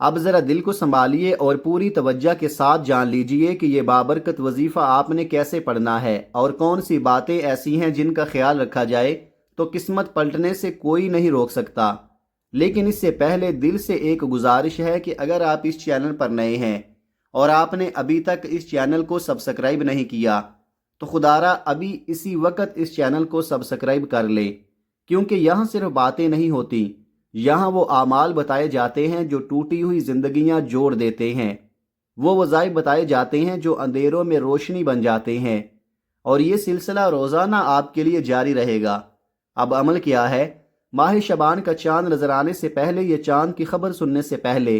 اب ذرا دل کو سنبھالیے اور پوری توجہ کے ساتھ جان لیجئے کہ یہ بابرکت وظیفہ آپ نے کیسے پڑھنا ہے اور کون سی باتیں ایسی ہیں جن کا خیال رکھا جائے تو قسمت پلٹنے سے کوئی نہیں روک سکتا۔ لیکن اس سے پہلے دل سے ایک گزارش ہے کہ اگر آپ اس چینل پر نئے ہیں اور آپ نے ابھی تک اس چینل کو سبسکرائب نہیں کیا تو خدارا ابھی اسی وقت اس چینل کو سبسکرائب کر لے، کیونکہ یہاں صرف باتیں نہیں ہوتی، یہاں وہ اعمال بتائے جاتے ہیں جو ٹوٹی ہوئی زندگیاں جوڑ دیتے ہیں، وہ وظائف بتائے جاتے ہیں جو اندھیروں میں روشنی بن جاتے ہیں، اور یہ سلسلہ روزانہ آپ کے لیے جاری رہے گا۔ اب عمل کیا ہے؟ ماہ شعبان کا چاند نظر آنے سے پہلے، یہ چاند کی خبر سننے سے پہلے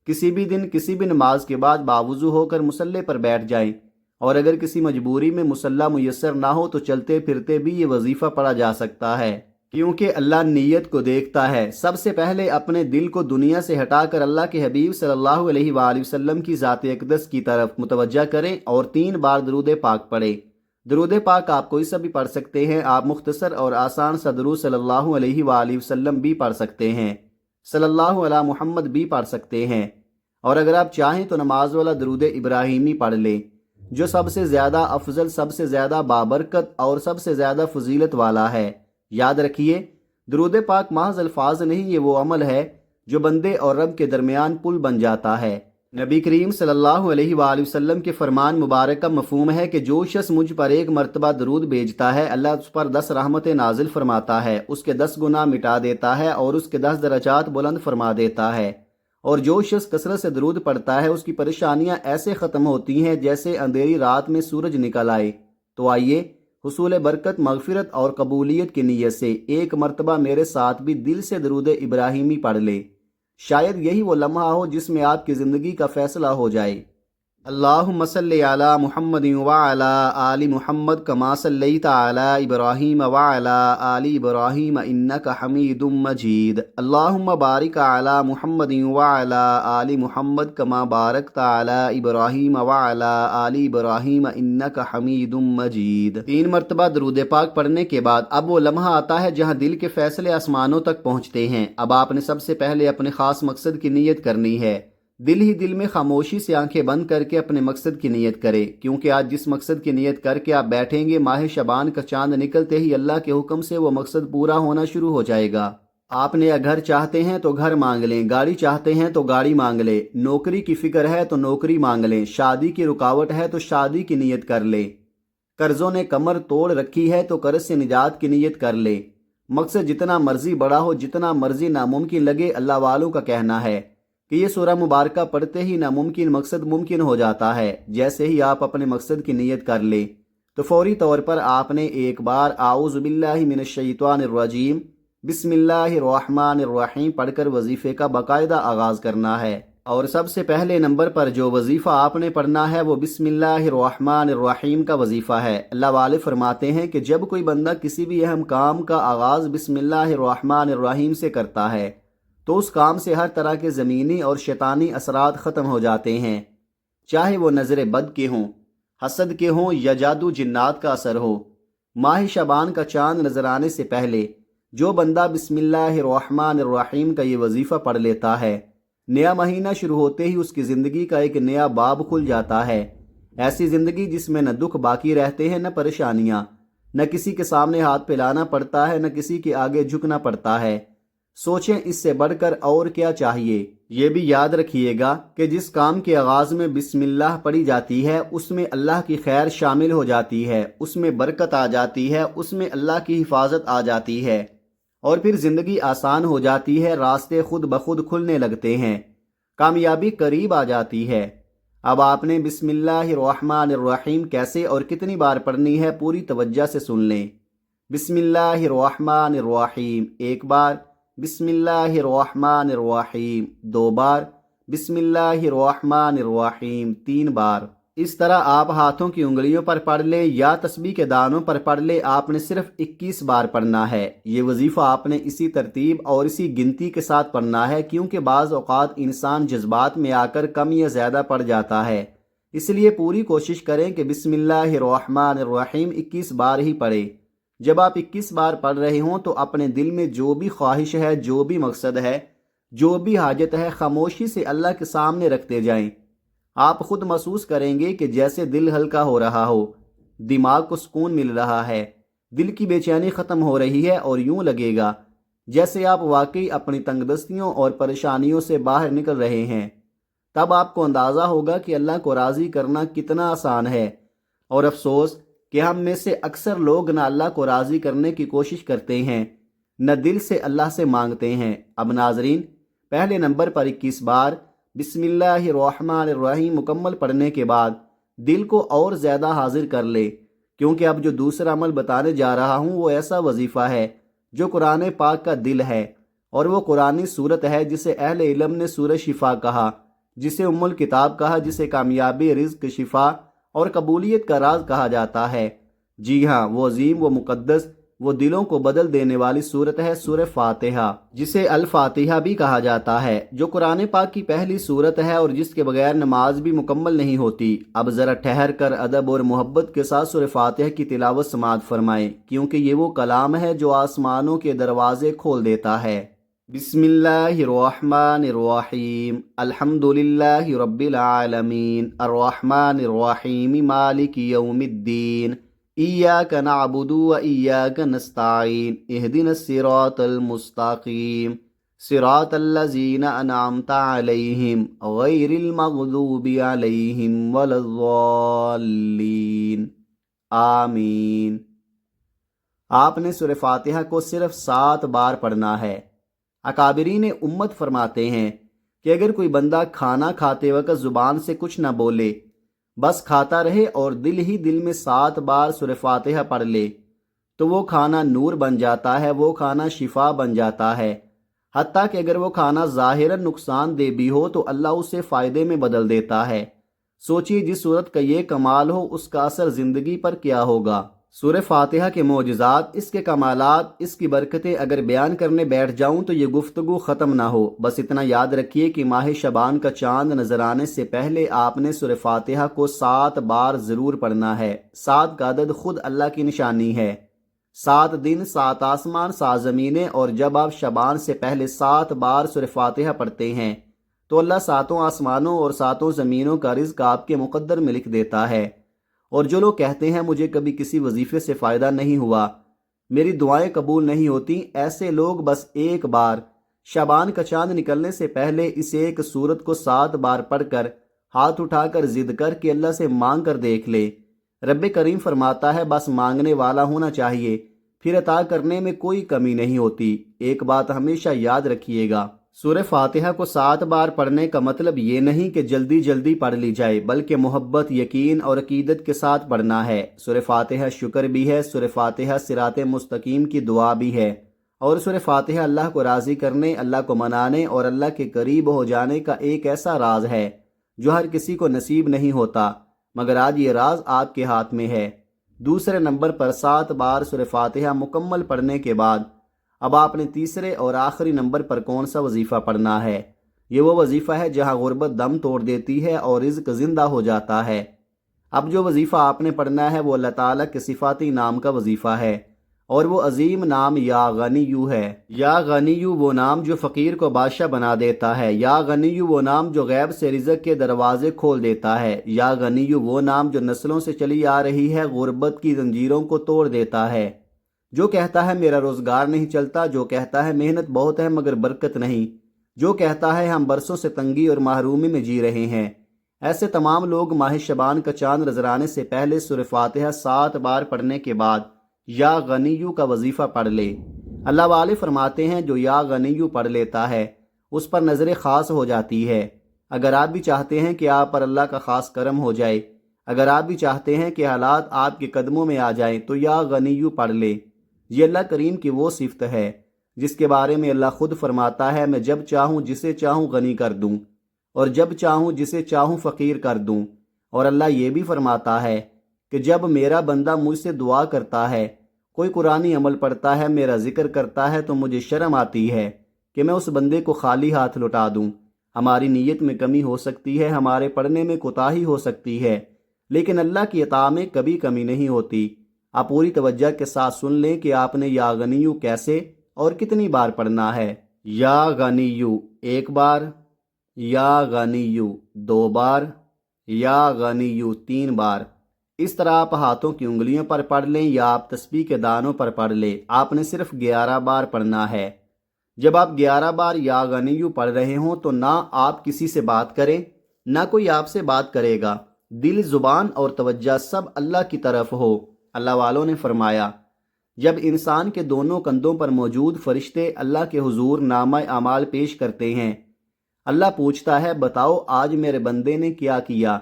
کسی بھی دن کسی بھی نماز کے بعد باوضو ہو کر مصلی پر بیٹھ جائیں، اور اگر کسی مجبوری میں مصلی میسر نہ ہو تو چلتے پھرتے بھی یہ وظیفہ پڑھا جا سکتا ہے، کیونکہ اللہ نیت کو دیکھتا ہے۔ سب سے پہلے اپنے دل کو دنیا سے ہٹا کر اللہ کے حبیب صلی اللہ علیہ وآلہ وسلم کی ذات اقدس کی طرف متوجہ کریں اور 3 بار درود پاک پڑھیں۔ درود پاک آپ کوئی سا بھی پڑھ سکتے ہیں، آپ مختصر اور آسان سا درود صلی اللہ علیہ وآلہ وسلم بھی پڑھ سکتے ہیں، صلی اللہ علی محمد بھی پڑھ سکتے ہیں، اور اگر آپ چاہیں تو نماز والا درود ابراہیمی پڑھ لیں جو سب سے زیادہ افضل، سب سے زیادہ بابرکت اور سب سے زیادہ فضیلت والا ہے۔ یاد رکھیے، درود پاک محض الفاظ نہیں، یہ وہ عمل ہے جو بندے اور رب کے درمیان پل بن جاتا ہے۔ نبی کریم صلی اللہ علیہ وآلہ وسلم کے فرمان مبارک کا مفہوم ہے کہ جو شخص مجھ پر 1 مرتبہ درود بھیجتا ہے، اللہ اس پر 10 رحمتیں نازل فرماتا ہے، اس کے 10 گناہ مٹا دیتا ہے اور اس کے 10 درجات بلند فرما دیتا ہے، اور جو شخص کثرت سے درود پڑھتا ہے اس کی پریشانیاں ایسے ختم ہوتی ہیں جیسے اندھیری رات میں سورج نکل آئے۔ تو آئیے حصول برکت، مغفرت اور قبولیت کی نیت سے 1 مرتبہ میرے ساتھ بھی دل سے درود ابراہیمی پڑھ لے، شاید یہی وہ لمحہ ہو جس میں آپ کی زندگی کا فیصلہ ہو جائے۔ اللہم صلی علی محمد وعلی آل محمد کما صلیت علی ابراہیم وعلی آل ابراہیم انک حمید مجید۔ اللہم بارک علی محمد وعلی آل محمد کما بارکت علی ابراہیم وعلی آل ابراہیم انک حمید مجید۔ 3 مرتبہ درود پاک پڑھنے کے بعد اب وہ لمحہ آتا ہے جہاں دل کے فیصلے آسمانوں تک پہنچتے ہیں۔ اب آپ نے سب سے پہلے اپنے خاص مقصد کی نیت کرنی ہے۔ دل ہی دل میں خاموشی سے آنکھیں بند کر کے اپنے مقصد کی نیت کرے، کیونکہ آج جس مقصد کی نیت کر کے آپ بیٹھیں گے، ماہ شعبان کا چاند نکلتے ہی اللہ کے حکم سے وہ مقصد پورا ہونا شروع ہو جائے گا۔ آپ نے گھر چاہتے ہیں تو گھر مانگ لیں، گاڑی چاہتے ہیں تو گاڑی مانگ لیں، نوکری کی فکر ہے تو نوکری مانگ لیں، شادی کی رکاوٹ ہے تو شادی کی نیت کر لیں، قرضوں نے کمر توڑ رکھی ہے تو قرض سے نجات کی نیت کر لیں۔ مقصد جتنا مرضی بڑا ہو، جتنا مرضی ناممکن لگے، اللہ والوں کا کہنا ہے کہ یہ سورہ مبارکہ پڑھتے ہی ناممکن مقصد ممکن ہو جاتا ہے۔ جیسے ہی آپ اپنے مقصد کی نیت کر لیں تو فوری طور پر آپ نے 1 بار اعوذ باللہ من الشیطان الرجیم بسم اللہ الرحمن الرحیم پڑھ کر وظیفے کا باقاعدہ آغاز کرنا ہے۔ اور سب سے پہلے نمبر پر جو وظیفہ آپ نے پڑھنا ہے وہ بسم اللہ الرحمن الرحیم کا وظیفہ ہے۔ اللہ والے فرماتے ہیں کہ جب کوئی بندہ کسی بھی اہم کام کا آغاز بسم اللہ الرحمن الرحیم سے کرتا ہے تو اس کام سے ہر طرح کے زمینی اور شیطانی اثرات ختم ہو جاتے ہیں، چاہے وہ نظر بد کے ہوں، حسد کے ہوں یا جادو جنات کا اثر ہو۔ ماہ شعبان کا چاند نظر آنے سے پہلے جو بندہ بسم اللہ الرحمن الرحیم کا یہ وظیفہ پڑھ لیتا ہے، نیا مہینہ شروع ہوتے ہی اس کی زندگی کا ایک نیا باب کھل جاتا ہے۔ ایسی زندگی جس میں نہ دکھ باقی رہتے ہیں، نہ پریشانیاں، نہ کسی کے سامنے ہاتھ پھیلانا پڑتا ہے، نہ کسی کے آگے جھکنا پڑتا ہے۔ سوچیں اس سے بڑھ کر اور کیا چاہیے۔ یہ بھی یاد رکھیے گا کہ جس کام کے آغاز میں بسم اللہ پڑھی جاتی ہے اس میں اللہ کی خیر شامل ہو جاتی ہے، اس میں برکت آ جاتی ہے، اس میں اللہ کی حفاظت آ جاتی ہے، اور پھر زندگی آسان ہو جاتی ہے، راستے خود بخود کھلنے لگتے ہیں، کامیابی قریب آ جاتی ہے۔ اب آپ نے بسم اللہ الرحمن الرحیم کیسے اور کتنی بار پڑھنی ہے پوری توجہ سے سن لیں۔ بسم اللہ الرحمن الرحیم 1 بار، بسم اللہ الرحمن الرحیم 2 بار، بسم اللہ الرحمن الرحیم 3 بار۔ اس طرح آپ ہاتھوں کی انگلیوں پر پڑھ لیں یا تسبیح کے دانوں پر پڑھ لیں، آپ نے صرف 21 بار پڑھنا ہے۔ یہ وظیفہ آپ نے اسی ترتیب اور اسی گنتی کے ساتھ پڑھنا ہے، کیونکہ بعض اوقات انسان جذبات میں آ کر کم یا زیادہ پڑھ جاتا ہے، اس لیے پوری کوشش کریں کہ بسم اللہ الرحمن الرحیم 21 بار ہی پڑھیں۔ جب آپ 21 بار پڑھ رہے ہوں تو اپنے دل میں جو بھی خواہش ہے، جو بھی مقصد ہے، جو بھی حاجت ہے خاموشی سے اللہ کے سامنے رکھتے جائیں۔ آپ خود محسوس کریں گے کہ جیسے دل ہلکا ہو رہا ہو، دماغ کو سکون مل رہا ہے، دل کی بے چینی ختم ہو رہی ہے، اور یوں لگے گا جیسے آپ واقعی اپنی تنگ دستیوں اور پریشانیوں سے باہر نکل رہے ہیں۔ تب آپ کو اندازہ ہوگا کہ اللہ کو راضی کرنا کتنا آسان ہے، اور افسوس کہ ہم میں سے اکثر لوگ نہ اللہ کو راضی کرنے کی کوشش کرتے ہیں، نہ دل سے اللہ سے مانگتے ہیں۔ اب ناظرین، پہلے نمبر پر 21 بار بسم اللہ الرحمن الرحیم مکمل پڑھنے کے بعد دل کو اور زیادہ حاضر کر لے، کیونکہ اب جو دوسرا عمل بتانے جا رہا ہوں وہ ایسا وظیفہ ہے جو قرآن پاک کا دل ہے، اور وہ قرآنی صورت ہے جسے اہل علم نے سورہ شفا کہا، جسے ام الکتاب کہا، جسے کامیابی، رزق، شفا اور قبولیت کا راز کہا جاتا ہے۔ جی ہاں، وہ عظیم، وہ مقدس، وہ دلوں کو بدل دینے والی صورت ہے سورہ فاتحہ، جسے الفاتحہ بھی کہا جاتا ہے، جو قرآن پاک کی پہلی صورت ہے اور جس کے بغیر نماز بھی مکمل نہیں ہوتی۔ اب ذرا ٹھہر کر ادب اور محبت کے ساتھ سورہ فاتحہ کی تلاوت سماعت فرمائیں، کیونکہ یہ وہ کلام ہے جو آسمانوں کے دروازے کھول دیتا ہے۔ بسم اللہ الرحمن الرحیم، الحمد للہ رب العالمین، الرحمن الرحیم، مالک یوم الدین، ایاک نعبد و ایاک نستعین، اہدنا الصراط المستقیم، صراط الذین انعمت علیہم غیر المغضوب علیہم ولا الضالین، آمین۔ آپ نے سورہ فاتحہ کو صرف 7 بار پڑھنا ہے۔ اکابرین امت فرماتے ہیں کہ اگر کوئی بندہ کھانا کھاتے وقت زبان سے کچھ نہ بولے، بس کھاتا رہے اور دل ہی دل میں 7 بار سورہ فاتحہ پڑھ لے، تو وہ کھانا نور بن جاتا ہے، وہ کھانا شفا بن جاتا ہے۔ حتیٰ کہ اگر وہ کھانا ظاہراً نقصان دہ بھی ہو تو اللہ اسے فائدے میں بدل دیتا ہے۔ سوچئے جس صورت کا یہ کمال ہو، اس کا اثر زندگی پر کیا ہوگا۔ سورہ فاتحہ کے معجزات، اس کے کمالات، اس کی برکتیں اگر بیان کرنے بیٹھ جاؤں تو یہ گفتگو ختم نہ ہو۔ بس اتنا یاد رکھیے کہ ماہ شعبان کا چاند نظر آنے سے پہلے آپ نے سورہ فاتحہ کو 7 بار ضرور پڑھنا ہے۔ 7 کا عدد خود اللہ کی نشانی ہے۔ 7 دن، 7 آسمان، 7 زمینیں، اور جب آپ شعبان سے پہلے 7 بار سورہ فاتحہ پڑھتے ہیں تو اللہ 7 آسمانوں اور 7 زمینوں کا رزق آپ کے مقدر میں لکھ دیتا ہے۔ اور جو لوگ کہتے ہیں مجھے کبھی کسی وظیفے سے فائدہ نہیں ہوا، میری دعائیں قبول نہیں ہوتی، ایسے لوگ بس ایک بار شعبان کا چاند نکلنے سے پہلے اس ایک سورت کو 7 بار پڑھ کر ہاتھ اٹھا کر ضد کر کے اللہ سے مانگ کر دیکھ لے۔ رب کریم فرماتا ہے بس مانگنے والا ہونا چاہیے، پھر عطا کرنے میں کوئی کمی نہیں ہوتی۔ ایک بات ہمیشہ یاد رکھیے گا، سورہ فاتحہ کو 7 بار پڑھنے کا مطلب یہ نہیں کہ جلدی جلدی پڑھ لی جائے، بلکہ محبت، یقین اور عقیدت کے ساتھ پڑھنا ہے۔ سورہ فاتحہ شکر بھی ہے، سورہ فاتحہ صراط مستقیم کی دعا بھی ہے، اور سورہ فاتحہ اللہ کو راضی کرنے، اللہ کو منانے اور اللہ کے قریب ہو جانے کا ایک ایسا راز ہے جو ہر کسی کو نصیب نہیں ہوتا، مگر آج یہ راز آپ کے ہاتھ میں ہے۔ دوسرے نمبر پر 7 بار سورہ فاتحہ مکمل پڑھنے کے بعد اب آپ نے تیسرے اور آخری نمبر پر کون سا وظیفہ پڑھنا ہے؟ یہ وہ وظیفہ ہے جہاں غربت دم توڑ دیتی ہے اور رزق زندہ ہو جاتا ہے۔ اب جو وظیفہ آپ نے پڑھنا ہے وہ اللہ تعالیٰ کے صفاتی نام کا وظیفہ ہے، اور وہ عظیم نام یا غنیو ہے۔ یا غنیو وہ نام جو فقیر کو بادشاہ بنا دیتا ہے، یا غنیو وہ نام جو غیب سے رزق کے دروازے کھول دیتا ہے، یا غنیو وہ نام جو نسلوں سے چلی آ رہی ہے غربت کی زنجیروں کو توڑ دیتا ہے۔ جو کہتا ہے میرا روزگار نہیں چلتا، جو کہتا ہے محنت بہت ہے مگر برکت نہیں، جو کہتا ہے ہم برسوں سے تنگی اور محرومی میں جی رہے ہیں، ایسے تمام لوگ ماہ شعبان کا چاند نظر آنے سے پہلے سورہ فاتحہ 7 بار پڑھنے کے بعد یا غنیو کا وظیفہ پڑھ لے۔ اللہ والے فرماتے ہیں جو یا غنیو پڑھ لیتا ہے اس پر نظر خاص ہو جاتی ہے۔ اگر آپ بھی چاہتے ہیں کہ آپ پر اللہ کا خاص کرم ہو جائے، اگر آپ بھی چاہتے ہیں کہ حالات آپ کے قدموں میں آ جائیں، تو یا غنیو پڑھ لے۔ یہ اللہ کریم کی وہ صفت ہے جس کے بارے میں اللہ خود فرماتا ہے میں جب چاہوں جسے چاہوں غنی کر دوں، اور جب چاہوں جسے چاہوں فقیر کر دوں۔ اور اللہ یہ بھی فرماتا ہے کہ جب میرا بندہ مجھ سے دعا کرتا ہے، کوئی قرآنی عمل پڑھتا ہے، میرا ذکر کرتا ہے، تو مجھے شرم آتی ہے کہ میں اس بندے کو خالی ہاتھ لوٹا دوں۔ ہماری نیت میں کمی ہو سکتی ہے، ہمارے پڑھنے میں کوتاہی ہو سکتی ہے، لیکن اللہ کی عطا میں کبھی کمی نہیں ہوتی۔ آپ پوری توجہ کے ساتھ سن لیں کہ آپ نے یا غنیو کیسے اور کتنی بار پڑھنا ہے۔ یا غنیو ایک بار، یا غنیو 2 بار، یا غنیو 3 بار۔ اس طرح آپ ہاتھوں کی انگلیوں پر پڑھ لیں یا آپ تسبیح کے دانوں پر پڑھ لیں۔ آپ نے صرف 11 بار پڑھنا ہے۔ جب آپ 11 بار یا غنیو پڑھ رہے ہوں تو نہ آپ کسی سے بات کریں، نہ کوئی آپ سے بات کرے گا۔ دل، زبان اور توجہ سب اللہ کی طرف ہو۔ اللہ والوں نے فرمایا، جب انسان کے دونوں کندھوں پر موجود فرشتے اللہ کے حضور نامہ اعمال پیش کرتے ہیں، اللہ پوچھتا ہے بتاؤ آج میرے بندے نے کیا کیا؟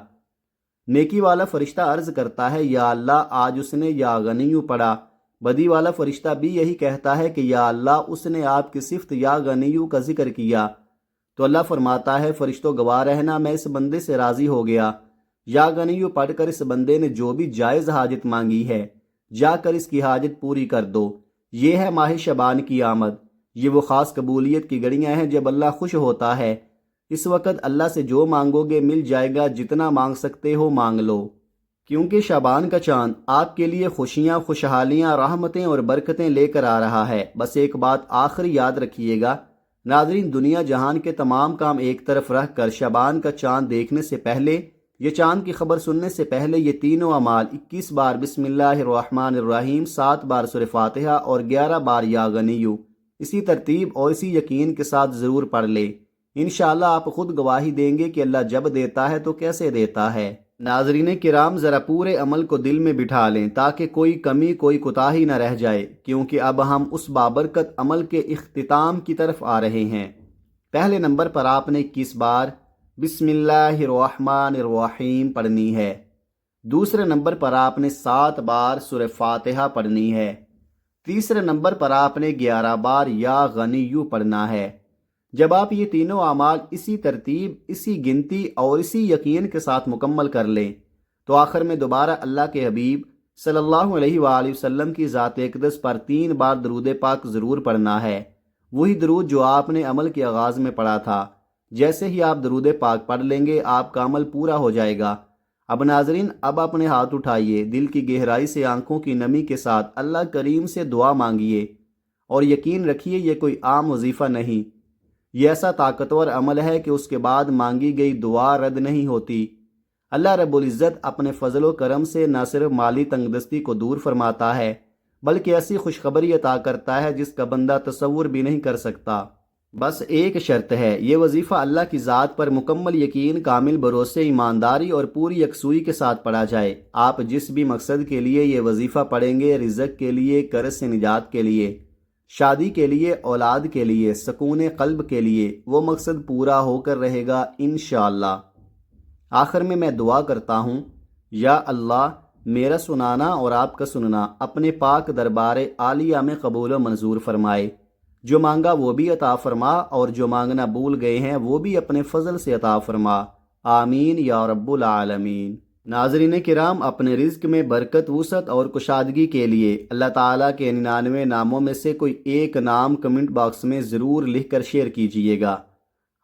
نیکی والا فرشتہ عرض کرتا ہے یا اللہ آج اس نے یا غنیو پڑھا۔ بدی والا فرشتہ بھی یہی کہتا ہے کہ یا اللہ اس نے آپ کی صفت یا غنیو کا ذکر کیا۔ تو اللہ فرماتا ہے فرشتوں گواہ رہنا، میں اس بندے سے راضی ہو گیا۔ یا غنیو پڑھ کر اس بندے نے جو بھی جائز حاجت مانگی ہے جا کر اس کی حاجت پوری کر دو۔ یہ ہے ماہ شعبان کی آمد۔ یہ وہ خاص قبولیت کی گھڑیاں ہیں جب اللہ خوش ہوتا ہے۔ اس وقت اللہ سے جو مانگو گے مل جائے گا، جتنا مانگ سکتے ہو مانگ لو، کیونکہ شعبان کا چاند آپ کے لیے خوشیاں، خوشحالیاں، رحمتیں اور برکتیں لے کر آ رہا ہے۔ بس ایک بات آخری یاد رکھیے گا ناظرین، دنیا جہان کے تمام کام ایک طرف رکھ کر شعبان کا چاند دیکھنے سے پہلے، یہ چاند کی خبر سننے سے پہلے یہ تینوں اعمال 21 بار بسم اللہ الرحمن الرحیم، 7 بار سورہ فاتحہ اور 11 بار یا غنیو اسی ترتیب اور اسی یقین کے ساتھ ضرور پڑھ لے۔ انشاءاللہ آپ خود گواہی دیں گے کہ اللہ جب دیتا ہے تو کیسے دیتا ہے۔ ناظرین کرام، ذرا پورے عمل کو دل میں بٹھا لیں تاکہ کوئی کمی، کوئی کوتاہی نہ رہ جائے، کیونکہ اب ہم اس بابرکت عمل کے اختتام کی طرف آ رہے ہیں۔ پہلے نمبر پر آپ نے 21 بار بسم اللہ الرحمن الرحیم پڑھنی ہے۔ دوسرے نمبر پر آپ نے 7 بار سورہ فاتحہ پڑھنی ہے۔ تیسرے نمبر پر آپ نے 11 بار یا غنیو پڑھنا ہے۔ جب آپ یہ تینوں اعمال اسی ترتیب، اسی گنتی اور اسی یقین کے ساتھ مکمل کر لیں تو آخر میں دوبارہ اللہ کے حبیب صلی اللہ علیہ وآلہ وسلم کی ذات اقدس پر 3 بار درود پاک ضرور پڑھنا ہے، وہی درود جو آپ نے عمل کے آغاز میں پڑھا تھا۔ جیسے ہی آپ درود پاک پڑھ لیں گے آپ کا عمل پورا ہو جائے گا۔ اب ناظرین، اب اپنے ہاتھ اٹھائیے، دل کی گہرائی سے آنکھوں کی نمی کے ساتھ اللہ کریم سے دعا مانگیے اور یقین رکھیے یہ کوئی عام وظیفہ نہیں، یہ ایسا طاقتور عمل ہے کہ اس کے بعد مانگی گئی دعا رد نہیں ہوتی۔ اللہ رب العزت اپنے فضل و کرم سے نہ صرف مالی تنگ دستی کو دور فرماتا ہے بلکہ ایسی خوشخبری عطا کرتا ہے جس کا بندہ تصور بھی نہیں کر سکتا۔ بس ایک شرط ہے، یہ وظیفہ اللہ کی ذات پر مکمل یقین، کامل بھروسے، ایمانداری اور پوری یکسوئی کے ساتھ پڑھا جائے۔ آپ جس بھی مقصد کے لیے یہ وظیفہ پڑھیں گے، رزق کے لیے، قرض سے نجات کے لیے، شادی کے لیے، اولاد کے لیے، سکون قلب کے لیے، وہ مقصد پورا ہو کر رہے گا انشاءاللہ۔ آخر میں دعا کرتا ہوں، یا اللہ میرا سنانا اور آپ کا سننا اپنے پاک دربار عالیہ میں قبول و منظور فرمائے۔ جو مانگا وہ بھی عطا فرما اور جو مانگنا بھول گئے ہیں وہ بھی اپنے فضل سے عطا فرما، آمین یا رب العالمین۔ ناظرین کرام، اپنے رزق میں برکت، وسعت اور کشادگی کے لیے اللہ تعالیٰ کے 99 ناموں میں سے کوئی ایک نام کمنٹ باکس میں ضرور لکھ کر شیئر کیجئے گا۔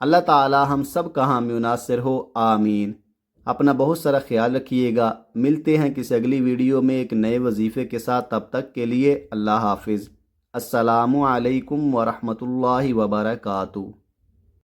اللہ تعالیٰ ہم سب کا حامی و ناصر ہو، آمین۔ اپنا بہت سارا خیال رکھیے گا۔ ملتے ہیں کسی اگلی ویڈیو میں ایک نئے وظیفے کے ساتھ، تب تک کے لیے اللہ حافظ۔ السلام علیکم ورحمۃ اللہ وبرکاتہ۔